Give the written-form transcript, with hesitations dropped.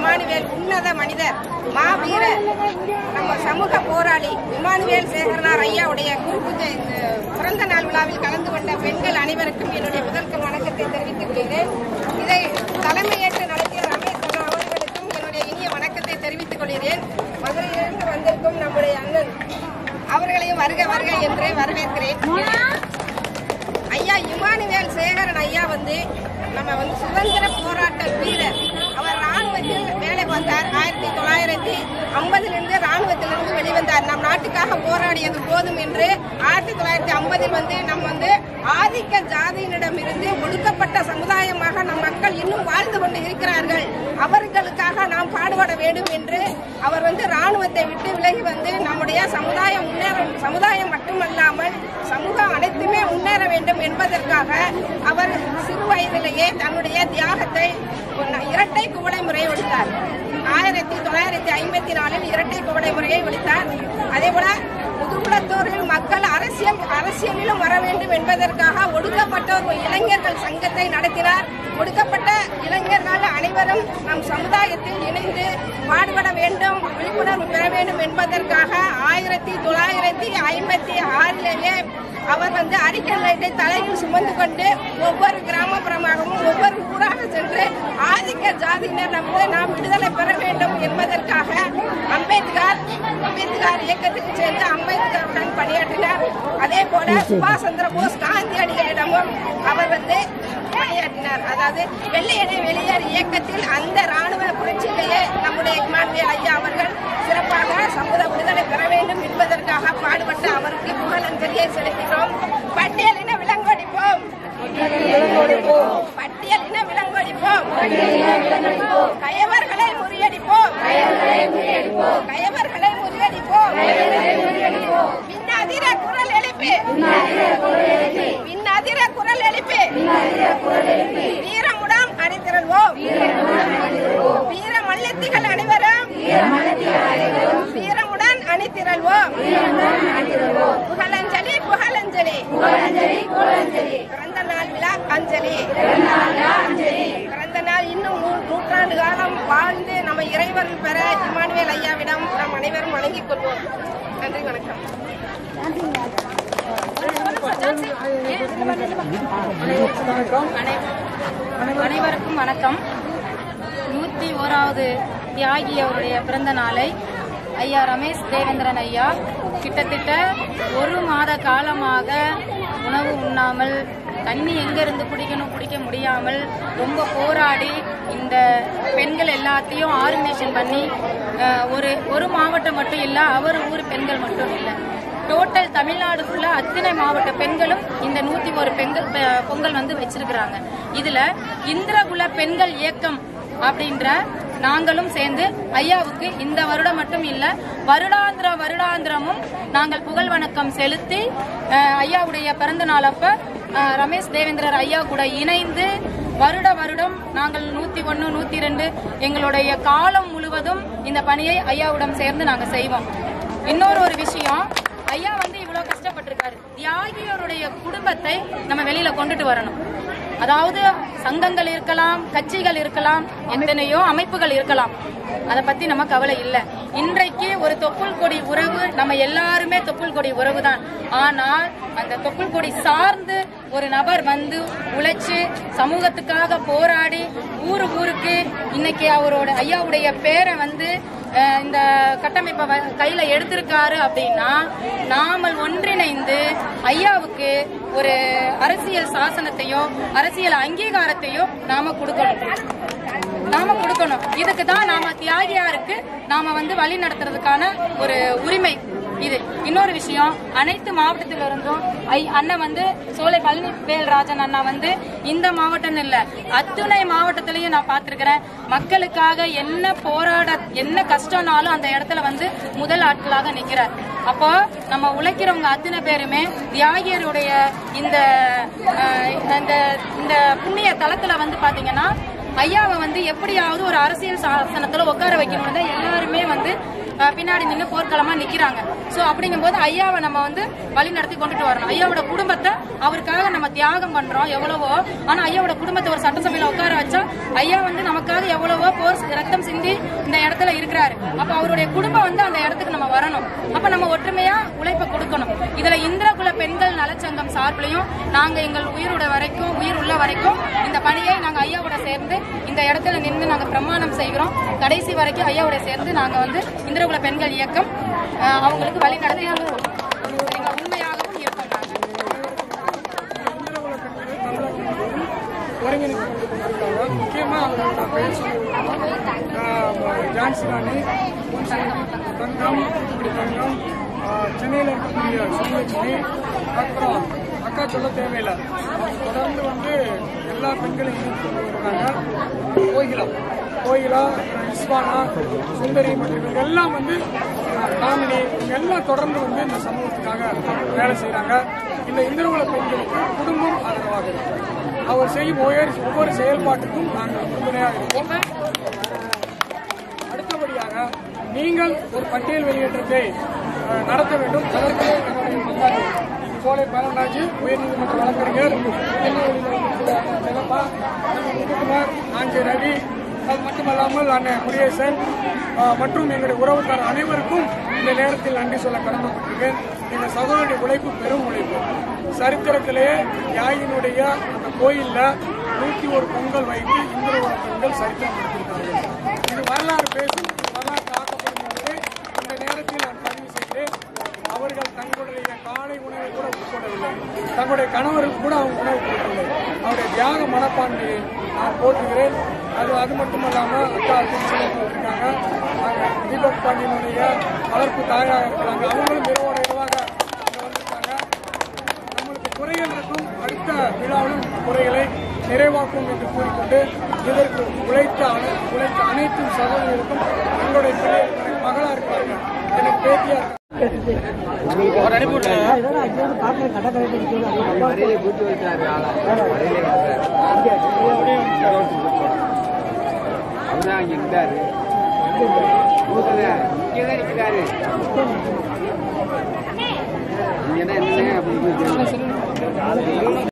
Emmanuel உன்னத மனிதர், மாவீரர், நம்ம சமூக போராளி இமானுவேல் சேகரனார் ஐயாவுடைய பிறந்த நாள் விழாவில் கலந்து கொண்ட பெண்கள் அனைவருக்கும் என்னுடைய முதற்கண் வணக்கத்தை தெரிவித்துக் கொள்கிறேன். இதை தலைமையேற்று நடத்திய ரமேஷ் அவர்களுக்கும் என்னுடைய இனிய வணக்கத்தை தெரிவித்துக் கொள்கிறேன். மதுரையிலிருந்து வந்திருக்கும் நம்முடைய அண்ணன் அவர்களையும் வருக வருக என்று வரவேற்கிறேன். ஐயா இமானுவேல் சேகரன் ஐயா நம்ம சுதந்திர போராட்ட வீரர். அவர் ராணுவத்தில் வேலை பார்த்தார். 1950 ராணுவத்திலிருந்து வெளிவந்தார். நம் நாட்டுக்காக போராடியது போதும் என்று 1950 நம்ம ஆதிக்க ஜாதியினரிடமிருந்து ஒடுக்கப்பட்ட சமுதாயமாக நம் மக்கள் இன்னும் வாழ்ந்து கொண்டு இருக்கிறார்கள். அவர்களுக்காக நாம் பாடுபட வேண்டும் என்று அவர் ராணுவத்தை விட்டு விலகி நம்முடைய சமுதாயம் மட்டுமல்லாமல் சமூகம் அனைத்துமே முன்னேற வேண்டும் என்பதற்காக அவர் சிறு வயதிலேயே தன்னுடைய தியாகத்தை இரட்டை குவளை முறையை ஒழித்தார். 1954 இரட்டை குவளை முறையை ஒழித்தார். அதேபோல முதுகுளத்தூரில் மக்கள் அரசியலிலும் வர வேண்டும் என்பதற்காக ஒடுக்கப்பட்ட இளைஞர்கள் சங்கத்தை நடத்தினார். ஒடுக்கப்பட்ட இளைஞர்கள் அனைவரும் நம் சமுதாயத்தில் இணைந்து பாடுபட வேண்டும், விழிப்புணர்வு பெற வேண்டும் என்பதற்காக 1956 அவர் அரிக்கல் லைட்டை தலையில் சுமந்து கொண்டு ஒவ்வொரு கிராமப்புறமாகவும் ஒவ்வொரு ஊராக சென்று ஆதிக்க ஜாதியினர் நாம் விடுதலை பெற வேண்டும் என்பதற்காக அம்பேத்கர் இயக்கத்துக்கு சேர்ந்து அம்பேத்கருடன் பணியாற்றினார். அதே போல சுபாஷ் சந்திர போஸ் காந்தியடிகளிடமும் அவர் பணியாற்றினார். அதாவது வெள்ளையனே வெளியேறு இயக்கத்தில் அந்த ராணுவ புரட்சியிலேயே நம்முடைய இமானுவேல் ஐயா அவர்கள் சிறப்பாக சமூக விடுதலை பெற வேண்டும் என்பதற்காக பாடுபட்டு அவருக்கு புகழஞ்சலியை செலுத்தினோம். பட்டியலின விலங்கொடிப்போம், பட்டியலின விலங்கொடிப்போம், கயவர்களை முறியடிப்போம், கயவர்களை முறியடிப்போம், விண்ணதிர குரல் எழுப்பி, விண்ணதிர குரல் எழுப்பி, வீரமுடன் அணிதிரள்வோம், வீர மல்லத்திகள் அனைவரும் வீரமுடன் அணிதிரள்வோம். புகழஞ்சலி புகழஞ்சலி, பிறந்த நாள் விழா அஞ்சலி, பிறந்த நாள் இன்னும் 100 நூற்றாண்டு காலம் வாழ்ந்து நம்ம இறைவன் பெற இமானுவேல் ஐயாவிடம் நாம் அனைவரும் வணங்கிக் கொள்வோம். நன்றி, வணக்கம். அனைவருக்கும் வணக்கம். 101வது தியாகி அவருடைய பிறந்த நாளை ஐயா ரமேஷ் தேவேந்திரன் ஐயா கிட்டத்தட்ட 1 மாத காலமாக உணவு உண்ணாமல், தண்ணி எங்கிருந்து குடிக்க முடியாமல் ரொம்ப போராடி இந்த பெண்கள் எல்லாத்தையும் ஆர்கனைசேஷன் பண்ணி ஒரு மாவட்டம் மட்டும் இல்லை, அவர் ஊர் பெண்கள் மட்டும் இல்லை, டோட்டல் தமிழ்நாடு ஃபுல்லா அத்தனை மாவட்ட பெண்களும் இந்த 101 பொங்கல் வச்சிருக்கிறாங்க. இதுல இந்திரகுல பெண்கள் இயக்கம் அப்படின்ற நாங்களும் சேர்ந்து ஐயாவுக்கு இந்த வருடம் மட்டும் இல்ல வருடாந்திரமும் நாங்கள் புகழ் வணக்கம் செலுத்தி ஐயாவுடைய பிறந்த நாள் அப்ப ரமேஷ் தேவேந்திரர் ஐயா கூட இணைந்து வருடம் நாங்கள் 101, 102 எங்களுடைய காலம் முழுவதும் இந்த பணியை ஐயாவுடன் சேர்ந்து நாங்க செய்வோம். இன்னொரு விஷயம், ஐயா இவ்வளவு கஷ்டப்பட்டிருக்காரு. தியாகியோருடைய குடும்பத்தை நம்ம வெளியில கொண்டுட்டு வரணும். அதாவது சங்கங்கள் இருக்கலாம், கட்சிகள் இருக்கலாம், எத்தனையோ அமைப்புகள் இருக்கலாம், அதை பத்தி நம்ம கவலை இல்லை. இன்றைக்கு ஒரு தொப்புள் கொடி உறவு, நம்ம எல்லாருமே தொப்புள் கொடி உறவு தான். ஆனால் அந்த தொப்புள் கொடி சார்ந்து ஒரு நபர் உழைச்சு சமூகத்துக்காக போராடி ஊருக்கு இன்னைக்கு ஐயாவுடைய பேரை இந்த கட்டமைப்பை கையில எடுத்திருக்காரு அப்படின்னா, நாமல் ஒன்றிணைந்து ஐயாவுக்கு ஒரு அரசியல் சாசனத்தையோ அரசியல் அங்கீகாரத்தையோ நாம கொடுக்கணும். இதுக்கு தான் நாம தியாகியாருக்கு நாம வழி நடத்துறதுக்கான ஒரு உரிமை இது. இன்னொரு விஷயம், அனைத்து மாவட்டத்திலிருந்தும் அண்ணன் சோலை பழனிவேல்ராஜன் அண்ணா இந்த மாவட்டம் இல்ல, அத்துணை மாவட்டத்திலையும் நான் பார்த்திருக்கிறேன். மக்களுக்காக என்ன கஷ்டம்னாலும் அந்த இடத்துல முதல் ஆட்களாக நிக்கிறார். அப்போ நம்ம உழைக்கிறவங்க அத்தனை பேருமே தியாகியருடைய இந்த புண்ணிய தளத்துல பாத்தீங்கன்னா ஐயாவை எப்படியாவது ஒரு அரசியல் சாசனத்துல உட்கார வைக்கணும் தான் எல்லாருமே பின்னாடி நின்று போர்க்களமா நிக்கிறாங்க. சோ அப்படிங்கும் போது ஐயாவை நம்ம வழி நடத்தி கொண்டுட்டு வரணும். ஐயாவோட குடும்பத்தை அவருக்காக நம்ம தியாகம் பண்றோம் எவ்வளவோ, ஆனா ஐயாவோட குடும்பத்தை ஒரு சட்டசபையில உட்கார வச்சா ஐயா நமக்காக எவ்வளவோ போர் ரத்தம் சிந்தி இடத்துல இருக்கிறாரு. அப்ப அவருடைய குடும்பம் வந்து அந்த இடத்துக்கு நம்ம வரணும். அப்ப நம்ம ஒற்றுமையா உழைப்பை கொடுக்கணும். இதுல இந்திரகுல பெண்கள் நலச்சங்கம் சார்பிலையும் நாங்க எங்கள் உயிர் உள்ள வரைக்கும் இந்த பணியை நாங்க ஐயாவோட சேர்ந்து இந்த இடத்துல நின்று நாங்க பிரமாணம் செய்கிறோம். கடைசி வரைக்கும் ஐயாவோட சேர்ந்து நாங்க வந்து இந்திரகுல பெண்கள் இயக்கம் அவங்களுக்கு வழி நடத்தி உண்மையாகவும் இருப்போம். முக்கியமா ஜான்சி ராணி தங்கம் சென்னையில் இருக்கக்கூடிய சுமலட்சுமி, அப்புறம் அக்கா சொல்ல தேவையில்லை, தொடர்ந்து வந்து எல்லா பெண்களையும் வருகிறாங்க. கோயிலா, இஸ்வானா, சுந்தரி மற்றும் இவங்க எல்லாம் வந்து காமினி இவங்க எல்லாம் தொடர்ந்து வந்து இந்த சமூகத்துக்காக வேலை செய்யறாங்க. இந்த இந்திரகுல பெண்களுக்கு குடும்பம் ஆதரவாக இருக்கு. அவர் செய்யும் ஒவ்வொரு செயல்பாட்டுக்கும் நாங்கள் உறுதுணையாக இருப்போம். அடுத்தபடியாக நீங்கள் ஒரு பட்டியல் வெளியேற்றத்தை நடத்த வேண்டும். அதற்கு என்னுடைய பங்காளி சோலை பாலராஜ், உயர்நீதிமன்ற வழக்கறிஞர், செல்லப்பா, முத்துக்குமார், ஆஞ்சே ரவி, அது மட்டுமல்லாமல் அண்ணன் முருகேசன் மற்றும் எங்களுடைய உறவுக்கார அனைவருக்கும் இந்த நேரத்தில் நன்றி சொல்ல கடமைப்பட்டிருக்கேன். எங்கள் சகோதரனுடைய உழைப்பு பெரும் உழைப்பு. சரித்திரத்திலேயே யாயினுடைய அந்த கோயிலில் 101 பொங்கல் வைத்து இந்திரகுல பெண்கள் சரித்திரம் எடுத்திருக்கார்கள். இது வரலாறு பேசும், வரலாற்று ஆக்கப்படும் என்பதை இந்த நேரத்தில் நான் பதிவு செய்கிறேன். அவர்கள் தங்களுடைய காலை உணவை கூட உட்கொள்ளவில்லை, தங்களுடைய கணவருக்கு கூட அவங்க உணவு கொடுக்கவில்லை. அவருடைய தியாக மனப்பான்மையை நான் போற்றுகிறேன். அது மட்டுமல்லாமல் அக்கா இருக்காங்க, தீபக் பாண்டியனுடைய வளர்ப்பு தாயாக இருக்கிறாங்க. அவங்களும் இரவாக வந்திருக்காங்க. நம்மளுக்கு குறைகள் இருக்கும், அடுத்த விழாவிலும் குறைகளை நிறைவாக்கும் என்று கூறிக்கொண்டு இதற்கு உழைத்த அனைத்து சகோதரர்களுக்கும் எங்களுடைய மகளா இருப்பாங்க, எனக்கு பேட்டியா இருக்காரு.